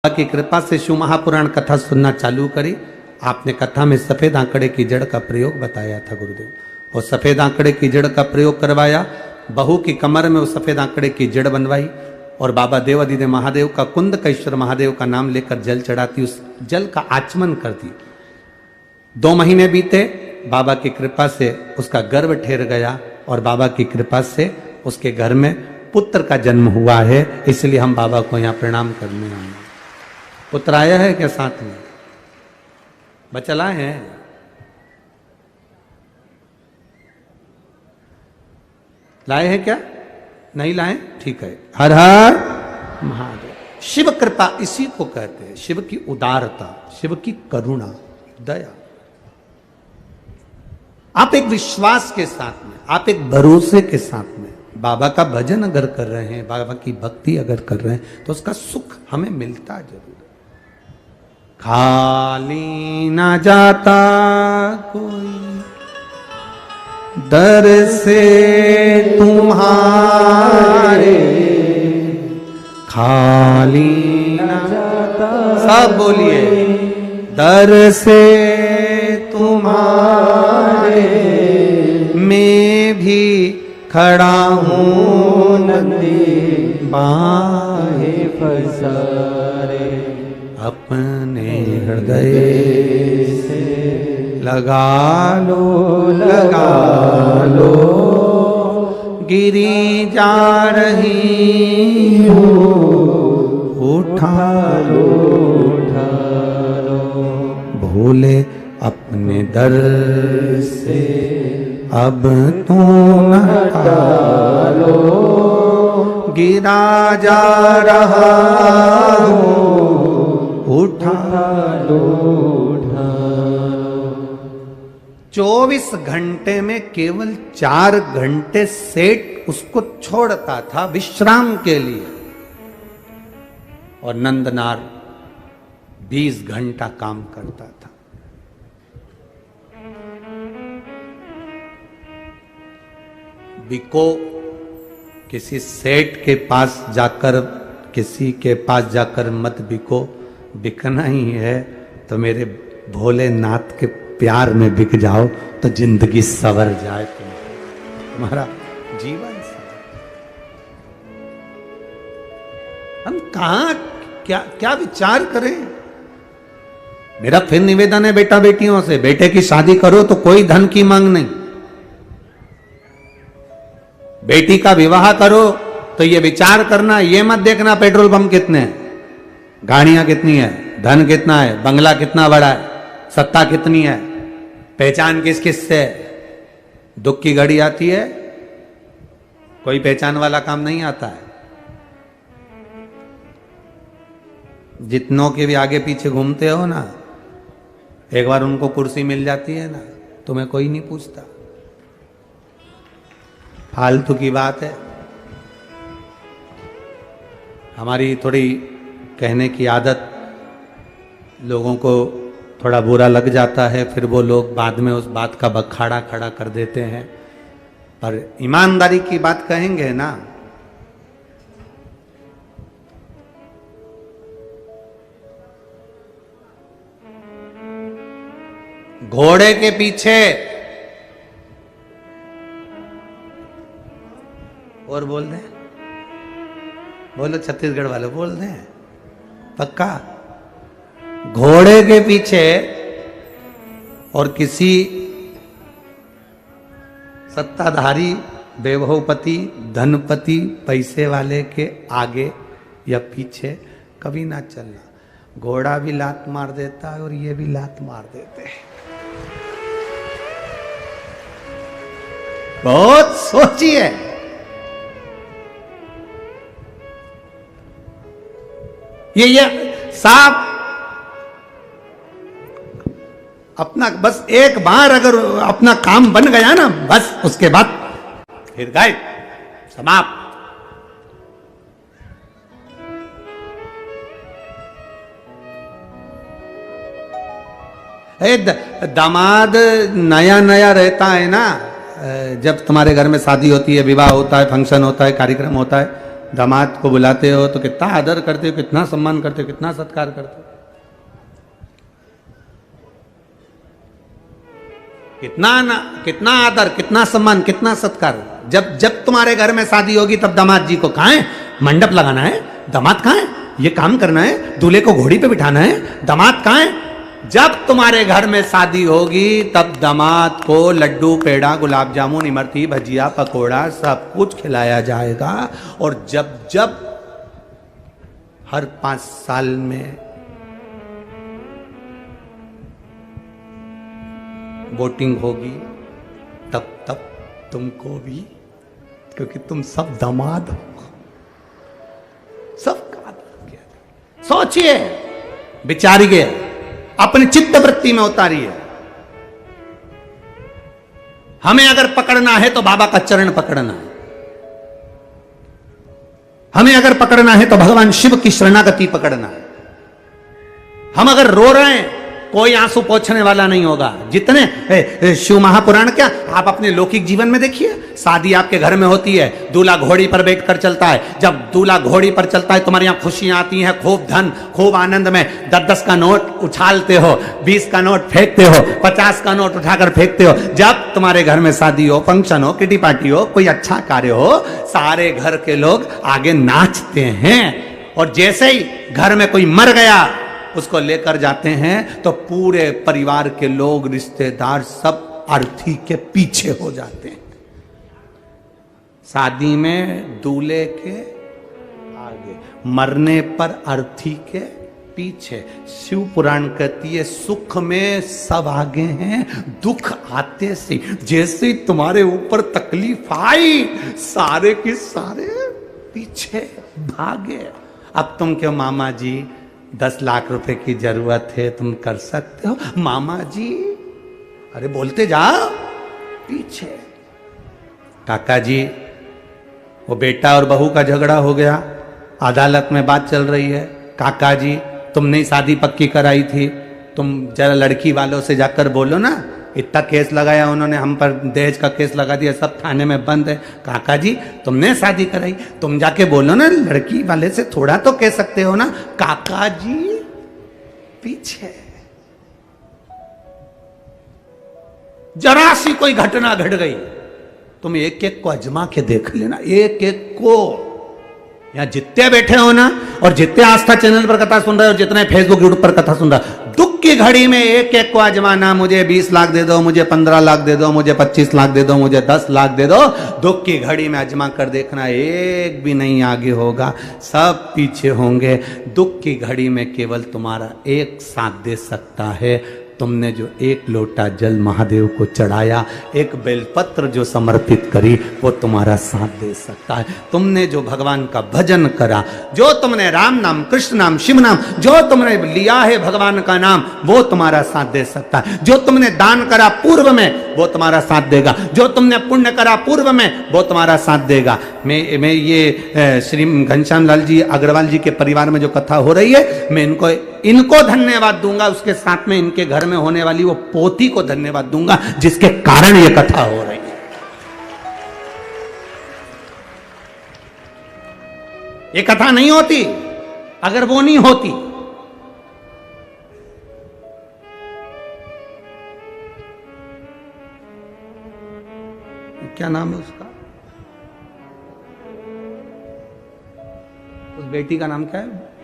की कृपा से शिव महापुराण कथा सुनना चालू करी। आपने कथा में सफेद आंकड़े की जड़ का प्रयोग बताया था गुरुदेव, और सफेद आंकड़े की जड़ का प्रयोग करवाया। बहू की कमर में वो सफेद आंकड़े की जड़ बनवाई और बाबा देवादिदेव महादेव का, कुंद कैश्वर महादेव का नाम लेकर जल चढ़ाती, उस जल का आचमन करती। 2 महीने बीते, बाबा की कृपा से उसका गर्भ ठहर गया और बाबा की कृपा से उसके घर में पुत्र का जन्म हुआ है। इसलिए हम बाबा को यहाँ प्रणाम करने आए। पुत्र आया है क्या साथ में? बच्चा लाए हैं? लाए हैं क्या? नहीं लाए? ठीक है। हर हर महादेव। शिव कृपा इसी को कहते हैं, शिव की उदारता, शिव की करुणा, दया। आप एक विश्वास के साथ में, आप एक भरोसे के साथ में बाबा का भजन अगर कर रहे हैं, बाबा की भक्ति अगर कर रहे हैं, तो उसका सुख हमें मिलता जरूर। खाली ना जाता कोई दर से तुम्हारे, खाली ना जाता, सब बोलिए, दर से तुम्हारे मैं भी खड़ा हूँ नंदी बाहे पसारे, अपने हृदय से लगा लो गिरी जा रही हूँ, उठा लो भोले अपने दर से अब तू न टालो, गिरा जा रहा हूँ, उठा लो। 24 घंटे में केवल 4 घंटे सेठ उसको छोड़ता था विश्राम के लिए, और नंदनार 20 घंटा काम करता था। बिको, किसी सेठ के पास जाकर, किसी के पास जाकर मत बिको। बिकना ही है तो मेरे भोलेनाथ के प्यार में बिक जाओ, तो जिंदगी सवर जाए, तुम्हारा जीवन सवर। हम कहां क्या विचार करें? मेरा फिर निवेदन है बेटा बेटियों से, बेटे की शादी करो तो कोई धन की मांग नहीं। बेटी का विवाह करो तो ये विचार करना, ये मत देखना पेट्रोल पंप कितने हैं, गाड़ियां कितनी है, धन कितना है, बंगला कितना बड़ा है, सत्ता कितनी है, पहचान किस किस से। दुख की घड़ी आती है, कोई पहचान वाला काम नहीं आता है। जितनों के भी आगे पीछे घूमते हो ना, एक बार उनको कुर्सी मिल जाती है ना, तुम्हें कोई नहीं पूछता। फालतू की बात है। हमारी थोड़ी कहने की आदत, लोगों को थोड़ा बुरा लग जाता है, फिर वो लोग बाद में उस बात का बखाड़ा खड़ा कर देते हैं। पर ईमानदारी की बात कहेंगे ना, घोड़े के पीछे, और बोल दें, बोलो छत्तीसगढ़ वाले बोल दें पक्का, घोड़े के पीछे और किसी सत्ताधारी, वैभवपति, धनपति, पैसे वाले के आगे या पीछे कभी ना चलना। घोड़ा भी लात मार देता है और ये भी लात मार देते हैं। बहुत सोचिए। ये साहब अपना बस एक बार अगर अपना काम बन गया ना, बस उसके बाद फिर गए, समाप्त। दामाद नया नया रहता है ना, जब तुम्हारे घर में शादी होती है, विवाह होता है, फंक्शन होता है, कार्यक्रम होता है, दामाद को बुलाते हो तो कितना आदर करते हो, कितना सम्मान करते हो, कितना सत्कार करते हो, कितना आदर, कितना सम्मान, कितना सत्कार। जब तुम्हारे घर में शादी होगी तब दामाद जी को कहाँ है मंडप लगाना है, दामाद कहाँ है ये काम करना है, दूल्हे को घोड़ी पे बिठाना है, दामाद कहाँ है। जब तुम्हारे घर में शादी होगी तब दामाद को लड्डू, पेड़ा, गुलाब जामुन, इमरती, भजिया, पकोड़ा सब कुछ खिलाया जाएगा। और जब जब हर 5 साल में वोटिंग होगी तब तब तुमको भी, क्योंकि तुम सब दामाद हो, सबका आदर किया जाए। सोचिए, विचारिए, अपनी चित्त वृत्ति में उतारिए। हमें अगर पकड़ना है तो बाबा का चरण पकड़ना है, हमें अगर पकड़ना है तो भगवान शिव की शरणागति पकड़ना है। हम अगर रो रहे हैं कोई आंसू पोंछने वाला नहीं होगा। जितने शिव महापुराण क्या आप अपने लौकिक जीवन में देखिए, शादी आपके घर में होती है, दूल्हा घोड़ी पर बैठकर चलता है। जब दूल्हा घोड़ी पर चलता है तुम्हारे यहां खुशियां आती हैं, खूब धन, खूब आनंद में 10-10 का नोट उछालते हो, 20 का नोट फेंकते हो, 50 का नोट उठाकर फेंकते हो। जब तुम्हारे घर में शादी हो, फंक्शन हो, किटी पार्टी हो, कोई अच्छा कार्य हो, सारे घर के लोग आगे नाचते हैं। और जैसे ही घर में कोई मर गया उसको लेकर जाते हैं तो पूरे परिवार के लोग, रिश्तेदार सब अर्थी के पीछे हो जाते हैं। शादी में दूल्हे के आगे, मरने पर अर्थी के पीछे। शिव पुराण कहती है सुख में सब आगे हैं, दुख आते से जैसे तुम्हारे ऊपर तकलीफ आई सारे के सारे पीछे भागे। अब तुम क्यों मामा जी 10 लाख रुपए की जरूरत है, तुम कर सकते हो मामा जी, अरे बोलते जाओ पीछे। काका जी वो बेटा और बहू का झगड़ा हो गया, अदालत में बात चल रही है। काका जी तुमने शादी पक्की कराई थी, तुम जरा लड़की वालों से जाकर बोलो ना, इतना केस लगाया उन्होंने हम पर, दहेज का केस लगा दिया, सब थाने में बंद है। काका जी तुमने शादी कराई, तुम जाके बोलो ना, लड़की वाले से थोड़ा तो कह सकते हो ना। काका जी पीछे। जरा सी कोई घटना घट गई, तुम एक एक को अजमा के देख लेना, एक एक को। यहां जितने बैठे हो ना, और जितने आस्था चैनल पर कथा सुन रहे हो, जितने फेसबुक यूट्यूब पर कथा सुन रहे हो, दुख की घड़ी में एक एक को आजमाना। मुझे 20 लाख दे दो, मुझे 15 लाख दे दो, मुझे 25 लाख दे दो, मुझे 10 लाख दे दो। दुख की घड़ी में आजमा कर देखना, एक भी नहीं आगे होगा, सब पीछे होंगे। दुख की घड़ी में केवल तुम्हारा एक साथ दे सकता है। तुमने जो एक लोटा जल महादेव को चढ़ाया, एक बेलपत्र जो समर्पित करी, वो तुम्हारा साथ दे सकता है। तुमने जो भगवान का भजन करा, जो तुमने राम नाम, कृष्ण नाम, शिव नाम, जो तुमने लिया है भगवान का नाम, वो तुम्हारा साथ दे सकता है। जो तुमने दान करा पूर्व में, वो तुम्हारा साथ देगा। जो तुमने पुण्य करा पूर्व में, वो तुम्हारा साथ देगा। मैं ये श्री घनश्याम लाल जी अग्रवाल जी के परिवार में जो कथा हो रही है, मैं इनको धन्यवाद दूंगा, उसके साथ में इनके घर में होने वाली वो पोती को धन्यवाद दूंगा जिसके कारण ये कथा हो रही है। ये कथा नहीं होती अगर वो नहीं होती। क्या नाम है उसका, उस बेटी का नाम क्या है?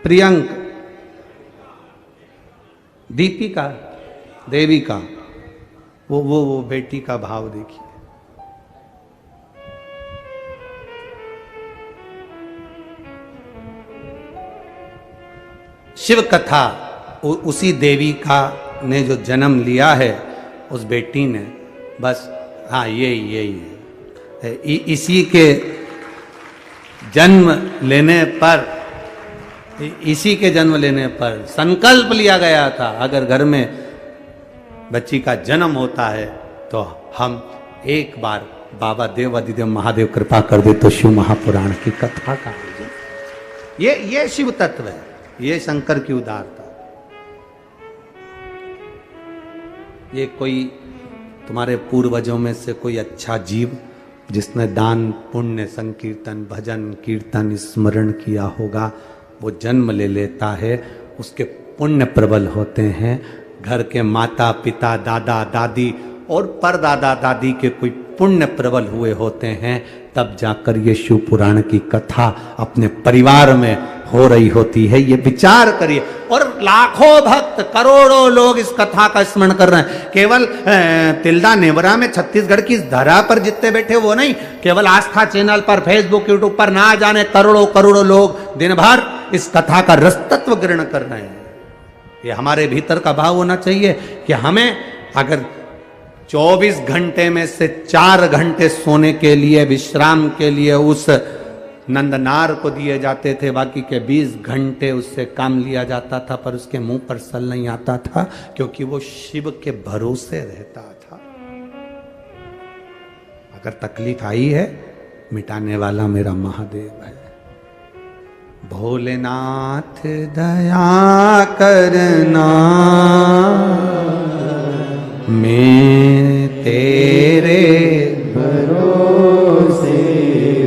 प्रियंक, दीपिका, देविका, वो बेटी का भाव देखिए। शिव कथा उसी देविका ने जो जन्म लिया है, उस बेटी ने, बस हाँ यही है। इसी के जन्म लेने पर, इसी के जन्म लेने पर संकल्प लिया गया था, अगर घर में बच्ची का जन्म होता है तो हम एक बार बाबा देव अधिदेव महादेव कृपा कर दे तो शिव महापुराण की कथा का ये शिव तत्व है, ये शंकर की उदारता। ये कोई तुम्हारे पूर्वजों में से कोई अच्छा जीव जिसने दान पुण्य संकीर्तन भजन कीर्तन स्मरण किया होगा वो जन्म ले लेता है, उसके पुण्य प्रबल होते हैं। घर के माता पिता दादा दादी और परदादा दादी के कोई पुण्य प्रबल हुए होते हैं, तब जाकर ये शिव पुराण की कथा अपने परिवार में हो रही होती है। ये विचार करिए। और लाखों भक्त करोड़ों लोग इस कथा का स्मरण कर रहे हैं। केवल तिल्दा नेवरा में छत्तीसगढ़ की धरा पर जितने बैठे वो नहीं, केवल आस्था चैनल पर फेसबुक यूट्यूब पर ना जाने करोड़ों करोड़ों लोग दिन भर इस कथा का रसतत्व ग्रहण कर रहे हैं। ये हमारे भीतर का भाव होना चाहिए कि हमें अगर 24 घंटे में से 4 घंटे सोने के लिए विश्राम के लिए उस नंदनार को दिए जाते थे, बाकी के 20 घंटे उससे काम लिया जाता था, पर उसके मुंह पर सल नहीं आता था क्योंकि वो शिव के भरोसे रहता था। अगर तकलीफ आई है, मिटाने वाला मेरा महादेव है। भोलेनाथ दया करना मैं तेरे भरोसे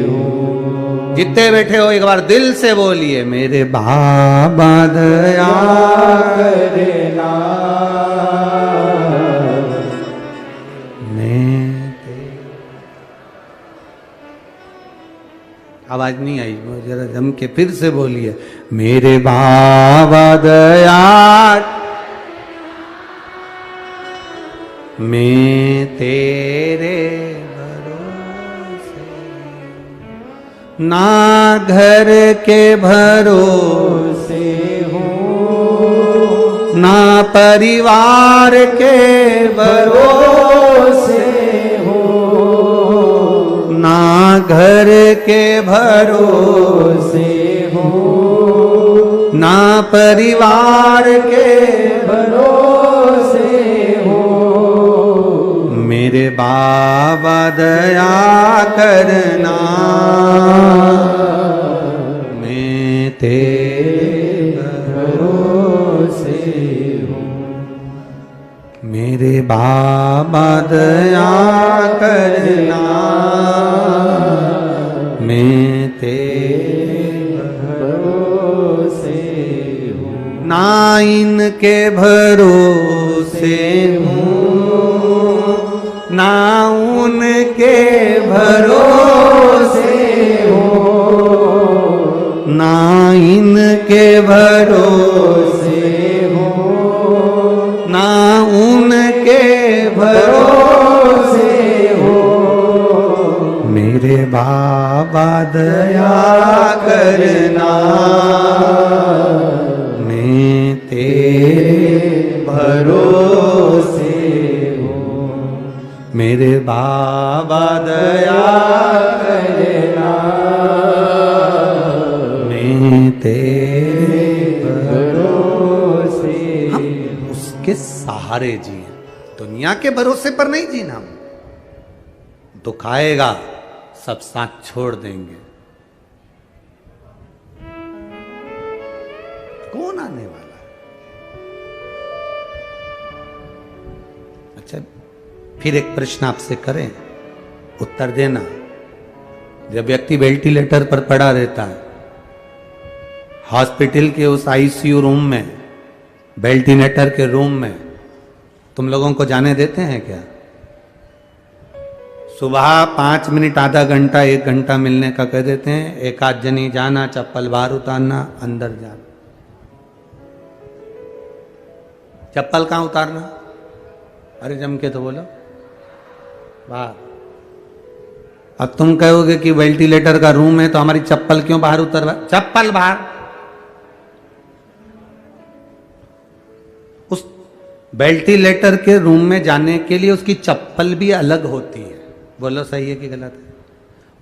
हूँ। जितने बैठे हो एक बार दिल से बोलिए, मेरे बाबा दया करना मैं आवाज नहीं आई, जरा जम के फिर से बोलिए, मेरे बाबा दया मैं तेरे भरोसे, ना घर के भरोसे हूँ ना परिवार के भरोसे हूँ, ना घर के भरोसे हूँ ना परिवार के भरोसे हूँ। मेरे बाबा दया करना मैं तेरे भरोसे हूँ। मेरे बाबा दया करना मैं तेरे भरोसे हूँ। ना इनके भरोसे हूँ ना उनके भरोसे हूँ, ना इनके भरोसे हूँ ना उनके भरोसे हूँ। मेरे बाबा दया करना मैं तेरे भरोसे हूँ। मेरे बाबा दया करना मैं तेरे भरोसे। हम उसके सहारे जिए, दुनिया के भरोसे पर नहीं जीना। दुख आएगा सब साथ छोड़ देंगे, कौन आने वाला है? अच्छा, फिर एक प्रश्न आपसे करें, उत्तर देना। जब व्यक्ति वेंटिलेटर पर पड़ा रहता है, हॉस्पिटल के उस आईसीयू रूम में, वेंटिलेटर के रूम में, तुम लोगों को जाने देते हैं क्या? सुबह 5 मिनट आधा घंटा 1 घंटा मिलने का कह देते हैं, एक आध जनी जाना, चप्पल बाहर उतारना, अंदर जाना। चप्पल कहां उतारना? अरे जम के तो बोलो, बाहर। अब तुम कहोगे कि वेंटिलेटर का रूम है तो हमारी चप्पल क्यों बाहर उतरवा? चप्पल बाहर। उस वेंटिलेटर के रूम में जाने के लिए उसकी चप्पल भी अलग होती है। बोलो सही है कि गलत है?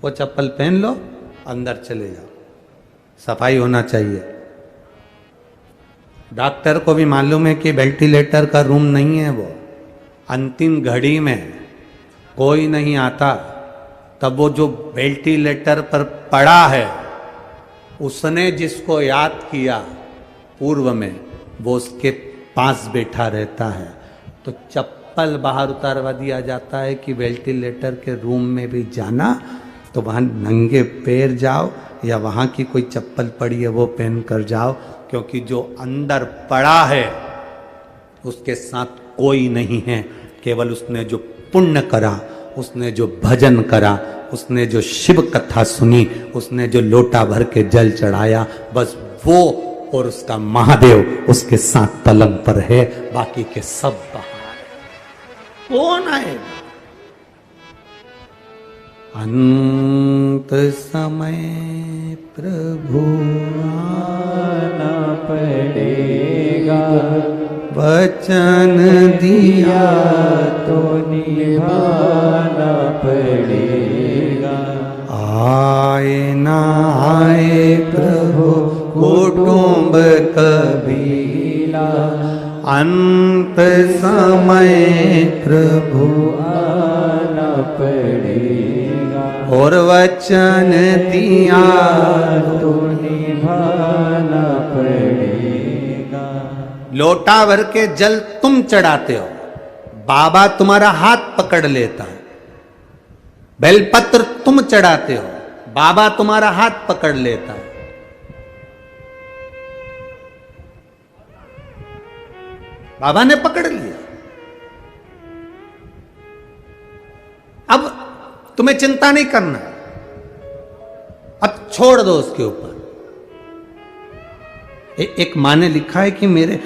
वो चप्पल पहन लो, अंदर चले जाओ, सफाई होना चाहिए। डॉक्टर को भी मालूम है कि वेंटिलेटर का रूम नहीं है वो, अंतिम घड़ी में कोई नहीं आता, तब वो जो वेंटिलेटर पर पड़ा है उसने जिसको याद किया पूर्व में, वो उसके पास बैठा रहता है। तो चप्पल चप्पल बाहर उतारवा दिया जाता है कि वेंटिलेटर के रूम में भी जाना तो वहाँ नंगे पैर जाओ, या वहाँ की कोई चप्पल पड़ी है वो पहन कर जाओ, क्योंकि जो अंदर पड़ा है उसके साथ कोई नहीं है। केवल उसने जो पुण्य करा, उसने जो भजन करा, उसने जो शिव कथा सुनी, उसने जो लोटा भर के जल चढ़ाया, बस वो और उसका महादेव उसके साथ पलंग पर है, बाकी के सब बाहर। कौन आएगा? अंत समय प्रभु आना पड़ेगा, वचन दिया तो निभाना पड़ेगा। आए ना आए प्रभु कुटुंब कबीला, अंत समय प्रभु आना पड़ेगा, और वचन दिया तो निभाना पड़ेगा। लोटा भर के जल तुम चढ़ाते हो, बाबा तुम्हारा हाथ पकड़ लेता है। बेलपत्र तुम चढ़ाते हो, बाबा तुम्हारा हाथ पकड़ लेता है। बाबा ने पकड़ लिया। अब तुम्हें चिंता नहीं करना, अब छोड़ दो उसके ऊपर। एक माँ ने लिखा है कि मेरे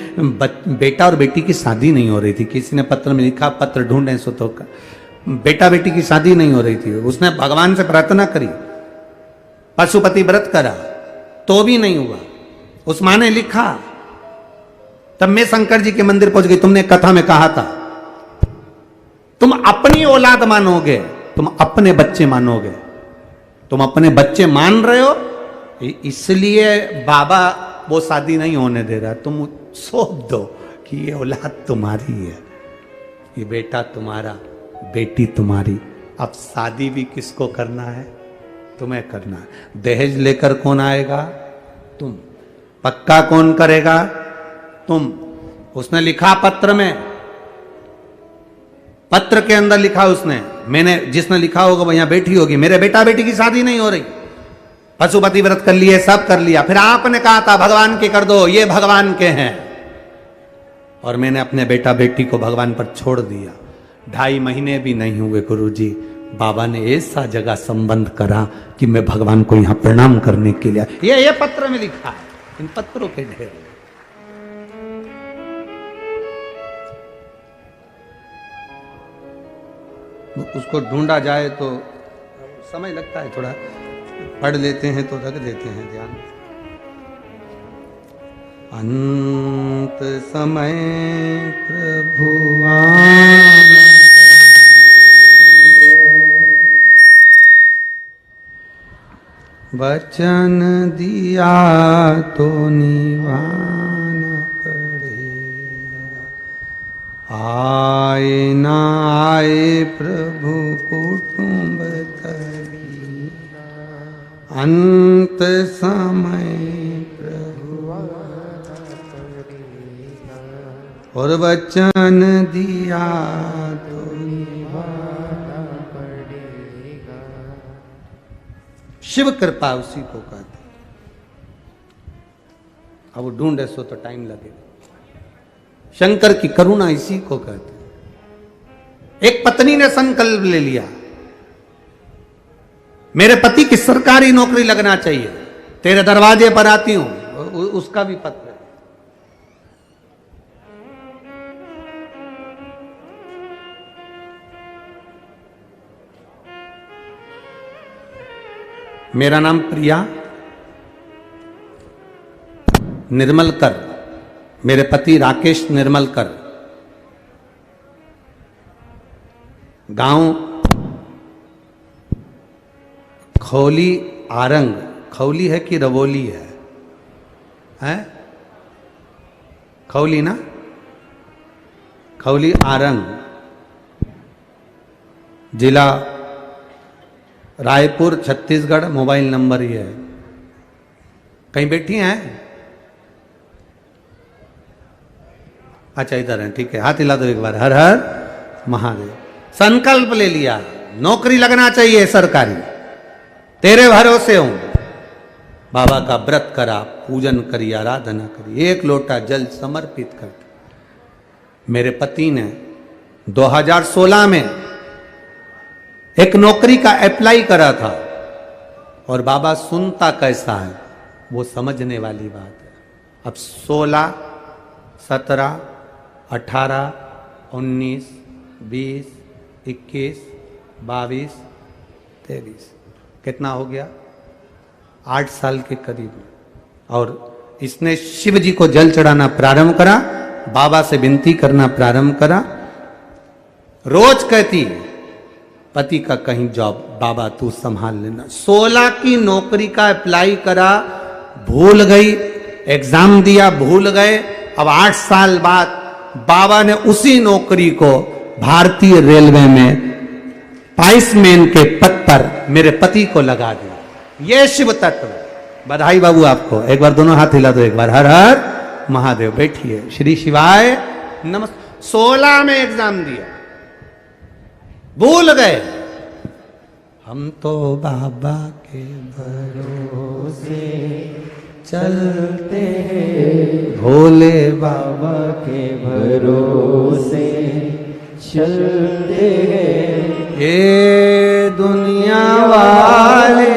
बेटा और बेटी की शादी नहीं हो रही थी। किसी ने पत्र में लिखा, पत्र ढूंढे सो तो बेटा बेटी की शादी नहीं हो रही थी। उसने भगवान से प्रार्थना करी, पशुपति व्रत करा, तो भी नहीं हुआ। उस माँ ने लिखा, तब मैं शंकर जी के मंदिर पहुंच गई। तुमने कथा में कहा था तुम अपनी औलाद मानोगे, तुम अपने बच्चे मानोगे, तुम अपने बच्चे मान रहे हो, इसलिए बाबा वो शादी नहीं होने दे रहा। तुम सौंप दो कि ये औलाद तुम्हारी है, ये बेटा तुम्हारा, बेटी तुम्हारी। अब शादी भी किसको करना है? तुम्हें करना है। दहेज लेकर कौन आएगा? तुम। पक्का कौन करेगा? तुम। उसने लिखा पत्र में, पत्र के अंदर लिखा उसने, मैंने जिसने लिखा होगा वो यहां बैठी होगी, मेरे बेटा बेटी की शादी नहीं हो रही, पशुपति व्रत कर लिए, सब कर लिया, फिर आपने कहा था भगवान के कर दो, ये भगवान के हैं, और मैंने अपने बेटा बेटी को भगवान पर छोड़ दिया। 2.5 महीने भी नहीं हुए गुरुजी, बाबा ने ऐसा जगह संबंध करा कि मैं भगवान को यहां प्रणाम करने के लिए, ये पत्र में लिखा है, इन पत्रों के ढेर। उसको ढूंढा जाए तो समय लगता है, थोड़ा पढ़ लेते हैं तो रख देते हैं ध्यान। अंत समय प्रभु वचन दिया तो निभाना पड़ेगा। आए ना आए प्रभु कुटुंब कबीला, अंत समय प्रभु और वचन दिया तो निभाना पड़ेगा। शिव कृपा उसी को कहते। अब वो ढूंढे सो तो टाइम लगेगा। शंकर की करुणा इसी को कहते। एक पत्नी ने संकल्प ले लिया, मेरे पति की सरकारी नौकरी लगना चाहिए, तेरे दरवाजे पर आती हूं। उसका भी पत्र है। मेरा नाम प्रिया निर्मलकर, मेरे पति राकेश निर्मलकर, गांव खौली आरंग। खौली है कि रवोली है? हैं? खौली ना? खौली आरंग, जिला रायपुर, छत्तीसगढ़। मोबाइल नंबर ये है। कहीं बैठी हैं? अच्छा इधर है, ठीक है। हाथ हिला दो एक बार। हर हर महादेव। संकल्प ले लिया, नौकरी लगना चाहिए सरकारी, तेरे भरोसे हूं। बाबा का व्रत करा, पूजन करी, आराधना करी, 1 लोटा जल समर्पित कर। मेरे पति ने 2016 में एक नौकरी का अप्लाई करा था, और बाबा सुनता कैसा है वो समझने वाली बात है। अब 16, 17, 18, 19, 20, 21, 22, 23, कितना हो गया? 8 साल के करीब। और इसने शिव जी को जल चढ़ाना प्रारंभ करा, बाबा से विनती करना प्रारंभ करा। रोज कहती पति का कहीं जॉब, बाबा तू संभाल लेना। 16 की नौकरी का अप्लाई करा, भूल गई, एग्जाम दिया, भूल गए। अब 8 साल बाद बाबा ने उसी नौकरी को भारतीय रेलवे में पाइसमैन के पद पर मेरे पति को लगा दिया। ये शिव तत्व। बधाई बाबू आपको। एक बार दोनों हाथ हिला दो, एक बार हर हर महादेव। बैठिए। श्री शिवाय नमस्ते। 16 में एग्जाम दिया, भूल गए। हम तो बाबा के भरोसे चलते हैं, भोले बाबा के भरोसे चलते हैं, ये दुनिया वाले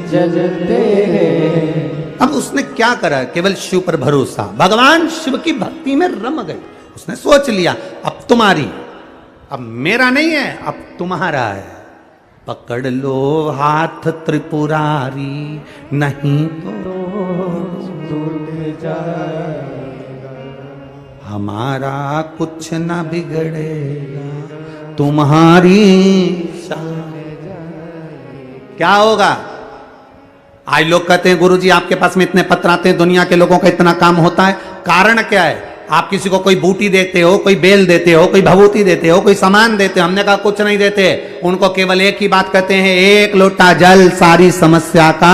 जलते हैं। अब उसने क्या करा? केवल शिव पर भरोसा, भगवान शिव की भक्ति में रम गई। उसने सोच लिया अब तुम्हारी, अब मेरा नहीं है, अब तुम्हारा है। पकड़ लो हाथ त्रिपुरारी, नहीं तो टूट जाएगा। हमारा कुछ ना बिगड़ेगा, तुम्हारी क्या होगा? आज लोग कहते हैं गुरुजी आपके पास में इतने पत्र आते हैं, दुनिया के लोगों का इतना काम होता है, कारण क्या है? आप किसी को कोई बूटी देते हो, कोई बेल देते हो, कोई भभूति देते हो, कोई सामान देते हो। हमने कहा कुछ नहीं देते, उनको केवल एक ही बात कहते हैं, 1 लोटा जल सारी समस्या का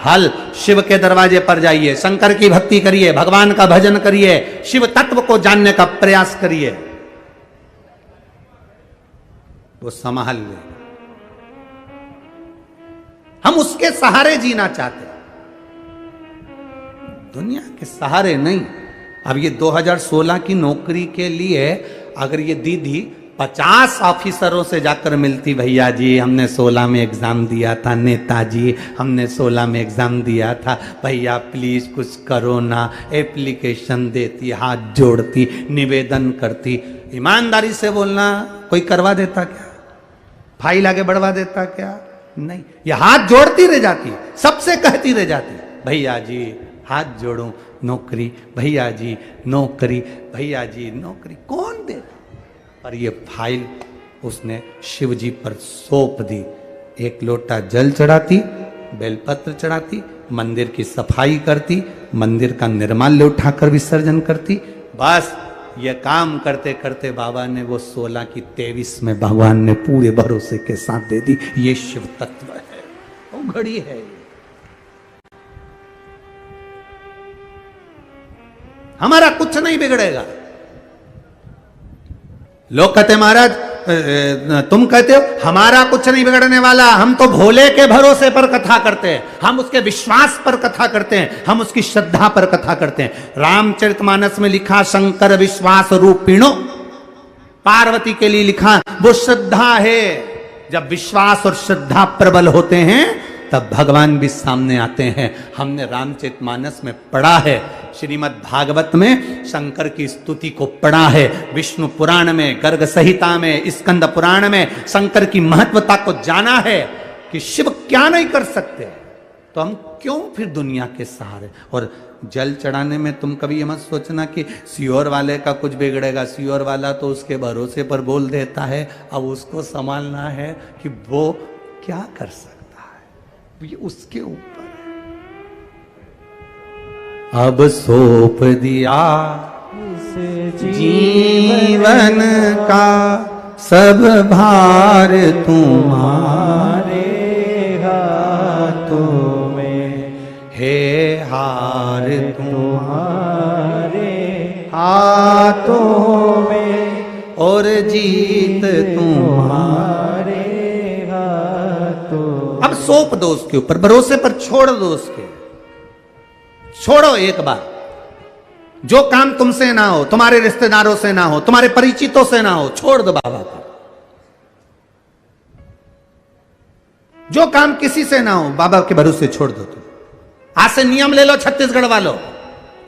हल। शिव के दरवाजे पर जाइए, शंकर की भक्ति करिए, भगवान का भजन करिए, शिव तत्व को जानने का प्रयास करिए, वो संभाल ले। हम उसके सहारे जीना चाहते हैं, दुनिया के सहारे नहीं। अब ये 2016 की नौकरी के लिए अगर ये दीदी 50 ऑफिसरों से जाकर मिलती, भैया जी हमने 16 में एग्जाम दिया था, नेताजी हमने 16 में एग्जाम दिया था, भैया प्लीज कुछ करो ना, एप्लीकेशन देती, हाथ जोड़ती, निवेदन करती। ईमानदारी से बोलना, कोई करवा देता क्या? फाइल आगे बढ़वा देता क्या? नहीं। ये हाथ जोड़ती रह जाती, सबसे कहती रह जाती, भैया जी हाथ जोड़ो, नौकरी, भैया जी नौकरी, भैया जी नौकरी। कौन देता? और ये फाइल उसने शिव जी पर सौंप दी। 1 लोटा जल चढ़ाती, बेलपत्र चढ़ाती, मंदिर की सफाई करती, मंदिर का निर्माल्य उठाकर विसर्जन करती। बस ये काम करते करते बाबा ने वो 16 की 23 में भगवान ने पूरे भरोसे के साथ दे दी। ये शिव तत्व है, वो घड़ी है। हमारा कुछ नहीं बिगड़ेगा। लोग कहते महाराज तुम कहते हो हमारा कुछ नहीं बिगड़ने वाला, हम तो भोले के भरोसे पर कथा करते हैं, हम उसके विश्वास पर कथा करते हैं, हम उसकी श्रद्धा पर कथा करते हैं। रामचरितमानस में लिखा शंकर विश्वास रूपिणो, पार्वती के लिए लिखा वो श्रद्धा है। जब विश्वास और श्रद्धा प्रबल होते हैं तब भगवान भी सामने आते हैं। हमने रामचरितमानस में पढ़ा है, श्रीमद् भागवत में शंकर की स्तुति को पढ़ा है, विष्णु पुराण में, गर्ग संहिता में, स्कंद पुराण में शंकर की महत्वता को जाना है कि शिव क्या नहीं कर सकते, तो हम क्यों फिर दुनिया के सहारे। और जल चढ़ाने में तुम कभी ये मत सोचना कि सीहोर वाले का कुछ बिगड़ेगा, सीहोर वाला तो उसके भरोसे पर बोल देता है, अब उसको संभालना है कि वो क्या कर सकता है, ये उसके ऊपर है। अब सौंप दिया जीवन का सब भार तुम्हारे हाथों में, हे हार तुम्हारे हाथों में। और जीत तुम्हारे हाथों। अब सौंप दो उसके ऊपर, भरोसे पर छोड़ दो उसके, छोड़ो एक बार। जो काम तुमसे ना हो, तुम्हारे रिश्तेदारों से ना हो, तुम्हारे परिचितों से ना हो, छोड़ दो बाबा को। जो काम किसी से ना हो, बाबा के भरोसे छोड़ दो। तुम आज से नियम ले लो छत्तीसगढ़ वालों,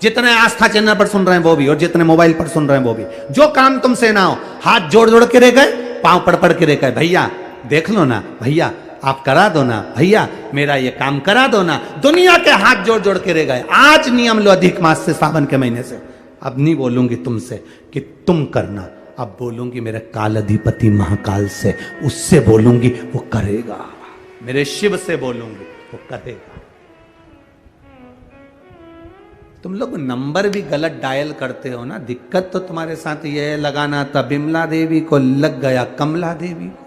जितने आस्था चैनल पर सुन रहे हैं वो भी, और जितने मोबाइल पर सुन रहे हैं वो भी, जो काम तुमसे ना हो, हाथ जोड़ जोड़ के रह गए, पांव पड़ पड़ के रह गए, भैया देख लो ना, भैया आप करा दो ना, भैया मेरा ये काम करा दो ना, दुनिया के हाथ जोड़ जोड़ के रह गए। आज नियम लो अधिक मास से, सावन के महीने से, अब नहीं बोलूंगी तुमसे कि तुम करना, अब बोलूंगी मेरे काल अधिपति महाकाल से, उससे बोलूंगी वो करेगा, मेरे शिव से बोलूंगी वो करेगा। तुम लोग नंबर भी गलत डायल करते हो ना, दिक्कत तो तुम्हारे साथ ये लगाना था बिमला देवी को, लग गया कमला देवी को,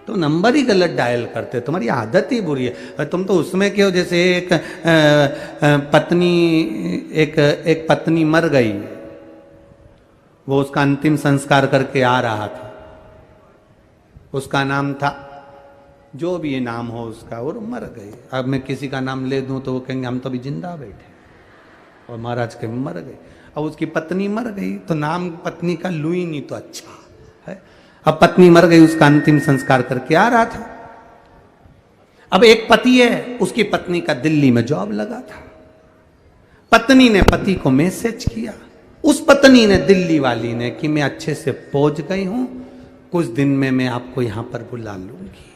तो नंबर ही गलत डायल करते हो, तुम्हारी आदत ही बुरी है। तुम तो उसमें क्यों, जैसे एक पत्नी मर गई, वो उसका अंतिम संस्कार करके आ रहा था, उसका नाम था जो भी ये नाम हो उसका, और मर गई। अब मैं किसी का नाम ले दूं तो वो कहेंगे हम तो अभी जिंदा बैठे, और महाराज के मर गए। अब उसकी पत्नी मर गई तो नाम पत्नी का लू ही नहीं तो अच्छा है। अब पत्नी मर गई, उसका अंतिम संस्कार करके आ रहा था। अब एक पति है, उसकी पत्नी का दिल्ली में जॉब लगा था। पत्नी ने पति को मैसेज किया, उस पत्नी ने दिल्ली वाली ने, कि मैं अच्छे से पहुंच गई हूं, कुछ दिन में मैं आपको यहां पर बुला लूंगी।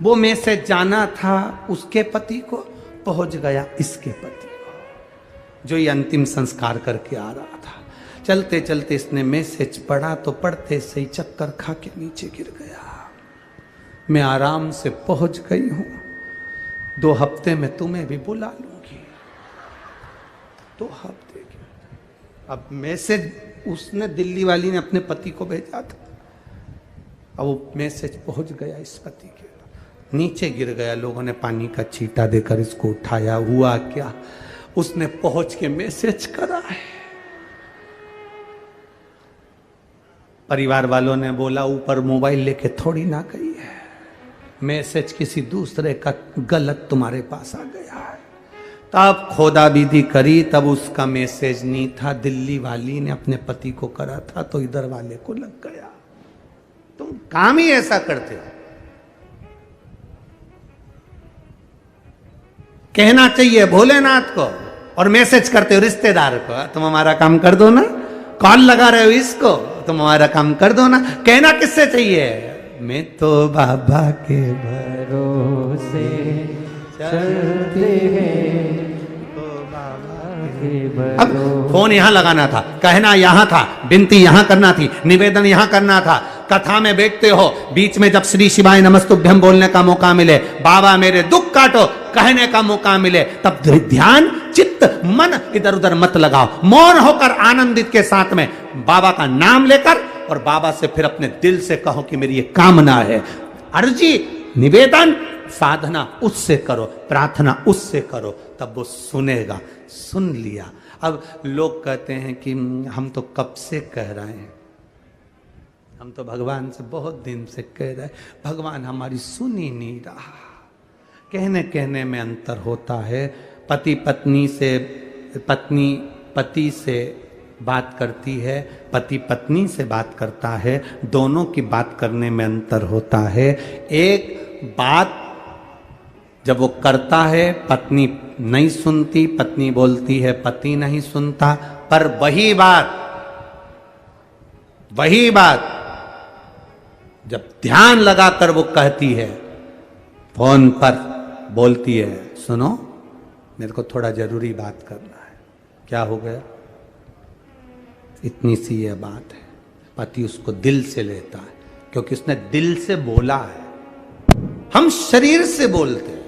वो मैसेज जाना था उसके पति को, पहुंच गया इसके पति को, जो ये अंतिम संस्कार करके आ रहा था। चलते चलते इसने मैसेज पढ़ा तो पढ़ते से ही चक्कर खा के नीचे गिर गया। मैं आराम से पहुंच गई हूं, 2 हफ्ते में तुम्हें भी बुला लूंगी। 2 हफ्ते के, अब मैसेज उसने, दिल्ली वाली ने अपने पति को भेजा था, अब वो मैसेज पहुंच गया इस पति के, नीचे गिर गया। लोगों ने पानी का छींटा देकर इसको उठाया। हुआ क्या, उसने पहुंच के मैसेज करा है। परिवार वालों ने बोला ऊपर मोबाइल लेके थोड़ी ना गई है, मैसेज किसी दूसरे का गलत तुम्हारे पास आ गया है। तब खोदा विधि करी, तब उसका मैसेज नहीं था, दिल्ली वाली ने अपने पति को करा था, तो इधर वाले को लग गया। तुम काम ही ऐसा करते हो। कहना चाहिए भोलेनाथ को और मैसेज करते हो रिश्तेदार को, तुम हमारा काम कर दो ना। कॉल लगा रहे हो इसको, तुम हमारा काम कर दो ना। कहना किससे चाहिए, मैं तो बाबा के भरोसे चलते हैं, तो बाबा के भरोसे। अब फोन यहां लगाना था, कहना यहां था, विनती यहां करना थी, निवेदन यहां करना था। कथा में बैठते हो, बीच में जब श्री शिवाय नमस्तुभ्यम बोलने का मौका मिले, बाबा मेरे दुख काटो कहने का मौका मिले, तब ध्यान चित्त मन इधर उधर मत लगाओ। मौन होकर आनंदित के साथ में बाबा का नाम लेकर, और बाबा से फिर अपने दिल से कहो कि मेरी ये कामना है, अर्जी, निवेदन, साधना उससे करो, प्रार्थना उससे करो, तब वो सुनेगा। सुन लिया। अब लोग कहते हैं कि हम तो कब से कह रहे हैं, हम तो भगवान से बहुत दिन से कह रहे हैं, भगवान हमारी सुन ही नहीं रहा। कहने कहने में अंतर होता है। पति पत्नी से, पत्नी पति से बात करती है, पति पत्नी से बात करता है, दोनों की बात करने में अंतर होता है। एक बात जब वो करता है पत्नी नहीं सुनती, पत्नी बोलती है पति नहीं सुनता, पर वही बात जब ध्यान लगाकर वो कहती है, फोन पर बोलती है, सुनो मेरे को थोड़ा जरूरी बात करना है। क्या हो गया, इतनी सी यह बात है। पति उसको दिल से लेता है, क्योंकि उसने दिल से बोला है। हम शरीर से बोलते हैं,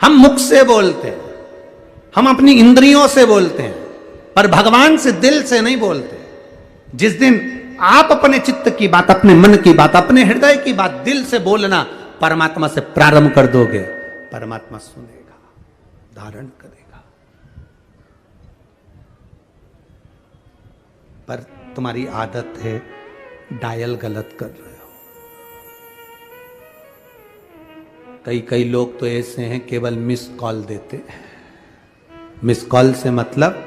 हम मुख से बोलते हैं, हम अपनी इंद्रियों से बोलते हैं, पर भगवान से दिल से नहीं बोलते। जिस दिन आप अपने चित्त की बात, अपने मन की बात, अपने हृदय की बात दिल से बोलना परमात्मा से प्रारंभ कर दोगे, परमात्मा सुनेगा, धारण करेगा। पर तुम्हारी आदत है डायल गलत कर रहे हो। कई लोग तो ऐसे हैं केवल मिस कॉल देते हैं। मिस कॉल से मतलब